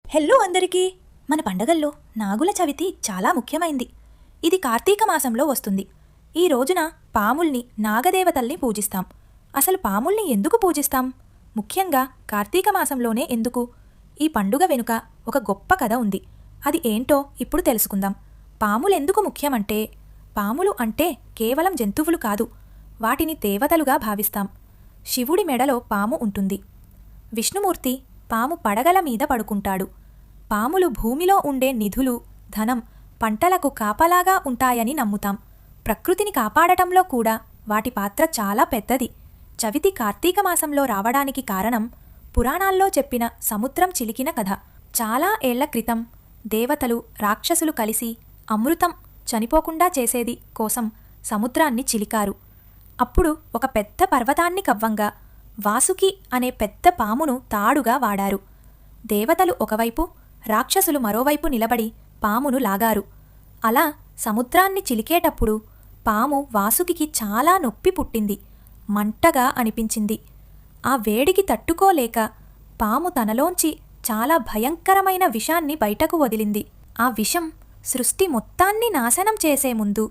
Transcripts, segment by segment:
Hello అందరికీ! మన పండగల్లో నాగుల చవితి చాలా ముఖ్యమైంది. ఇది కార్తీక మాసంలో వస్తుంది. ఈ రోజున పాముల్ని, నాగదేవతల్ని పూజిస్తాం. అసలు పాముల్ని ఎందుకు పూజిస్తాం? ముఖ్యంగా కార్తీక మాసంలోనే ఎందుకు? ఈ పండుగ వెనుక ఒక గొప్ప కథ ఉంది. అది ఏంటో ఇప్పుడు తెలుసుకుందాం. పాములెందుకు ముఖ్యమంటే, పాములు అంటే కేవలం జంతువులు కాదు, వాటిని దేవతలుగా భావిస్తాం. శివుడి మెడలో పాము ఉంటుంది. విష్ణుమూర్తి పాము పడగల మీద పడుకుంటాడు. పాములు భూమిలో ఉండే నిధులు, ధనం, పంటలకు కాపలాగా ఉంటాయని నమ్ముతాం. ప్రకృతిని కాపాడటంలో కూడా వాటి పాత్ర చాలా పెద్దది. చవితి కార్తీక మాసంలో రావడానికి కారణం పురాణాల్లో చెప్పిన సముద్రం చిలికిన కథ. చాలా ఏళ్ల క్రితం దేవతలు, రాక్షసులు కలిసి అమృతం చనిపోకుండా చేసేది కోసం సముద్రాన్ని చిలికారు. అప్పుడు ఒక పెద్ద పర్వతాన్ని కవ్వంగా వాసుకి అనే పెద్ద పామును తాడుగా వాడారు. దేవతలు ఒకవైపు, రాక్షసులు మరోవైపు నిలబడి పామును లాగారు. అలా సముద్రాన్ని చిలికేటప్పుడు పాము వాసుకికి చాలా నొప్పి పుట్టింది. మంటగా అనిపించింది. ఆ వేడికి తట్టుకోలేక పాము తనలోంచి చాలా భయంకరమైన విషాన్ని బయటకు వదిలింది. ఆ విషం సృష్టి మొత్తాన్ని నాశనం చేసే ముందు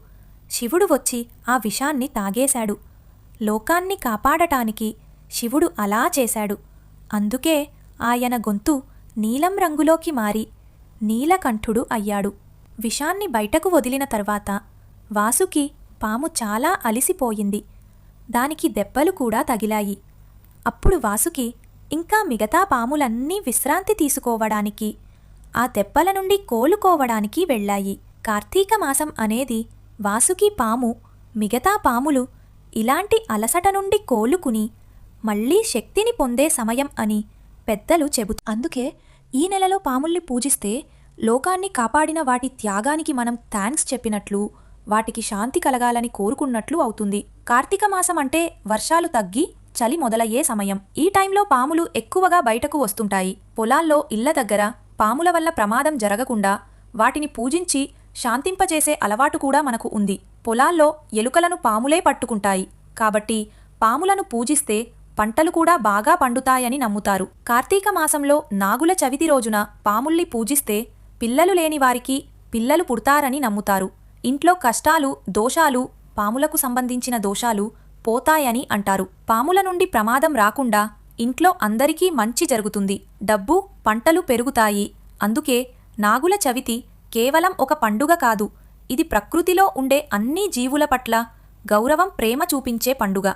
శివుడు వచ్చి ఆ విషాన్ని తాగేశాడు. లోకాన్ని కాపాడటానికి శివుడు అలా చేశాడు. అందుకే ఆయన గొంతు నీలం రంగులోకి మారి నీలకంఠుడు అయ్యాడు. విషాన్ని బయటకు వదిలిన తర్వాత వాసుకి పాము చాలా అలిసిపోయింది. దానికి దెబ్బలు కూడా తగిలాయి. అప్పుడు వాసుకి ఇంకా మిగతా పాములన్నీ విశ్రాంతి తీసుకోవడానికి, ఆ దెబ్బల నుండి కోలుకోవడానికి వెళ్ళాయి. కార్తీక మాసం అనేది వాసుకి పాము, మిగతా పాములు ఇలాంటి అలసట నుండి కోలుకుని మళ్లీ శక్తిని పొందే సమయం అని పెద్దలు అందుకే ఈ నెలలో పాముల్ని పూజిస్తే లోకాన్ని కాపాడిన వాటి త్యాగానికి మనం థ్యాంక్స్ చెప్పినట్లు, వాటికి శాంతి కలగాలని కోరుకున్నట్లు అవుతుంది. కార్తీక మాసం అంటే వర్షాలు తగ్గి చలి మొదలయ్యే సమయం. ఈ టైంలో పాములు ఎక్కువగా బయటకు వస్తుంటాయి. పొలాల్లో, ఇళ్ల దగ్గర పాముల వల్ల ప్రమాదం జరగకుండా వాటిని పూజించి శాంతింపజేసే అలవాటు కూడా మనకు ఉంది. పొలాల్లో ఎలుకలను పాములే పట్టుకుంటాయి కాబట్టి పాములను పూజిస్తే పంటలు కూడా బాగా పండుతాయని నమ్ముతారు. కార్తీక మాసంలో నాగుల చవితి రోజున పాముల్ని పూజిస్తే పిల్లలు లేని వారికి పిల్లలు పుడతారని నమ్ముతారు. ఇంట్లో కష్టాలు, దోషాలు, పాములకు సంబంధించిన దోషాలు పోతాయని అంటారు. పాముల నుండి ప్రమాదం రాకుండా ఇంట్లో అందరికీ మంచి జరుగుతుంది. డబ్బు, పంటలు పెరుగుతాయి. అందుకే నాగుల చవితి కేవలం ఒక పండుగ కాదు, ఇది ప్రకృతిలో ఉండే అన్ని జీవుల పట్ల గౌరవం, ప్రేమ చూపించే పండుగ.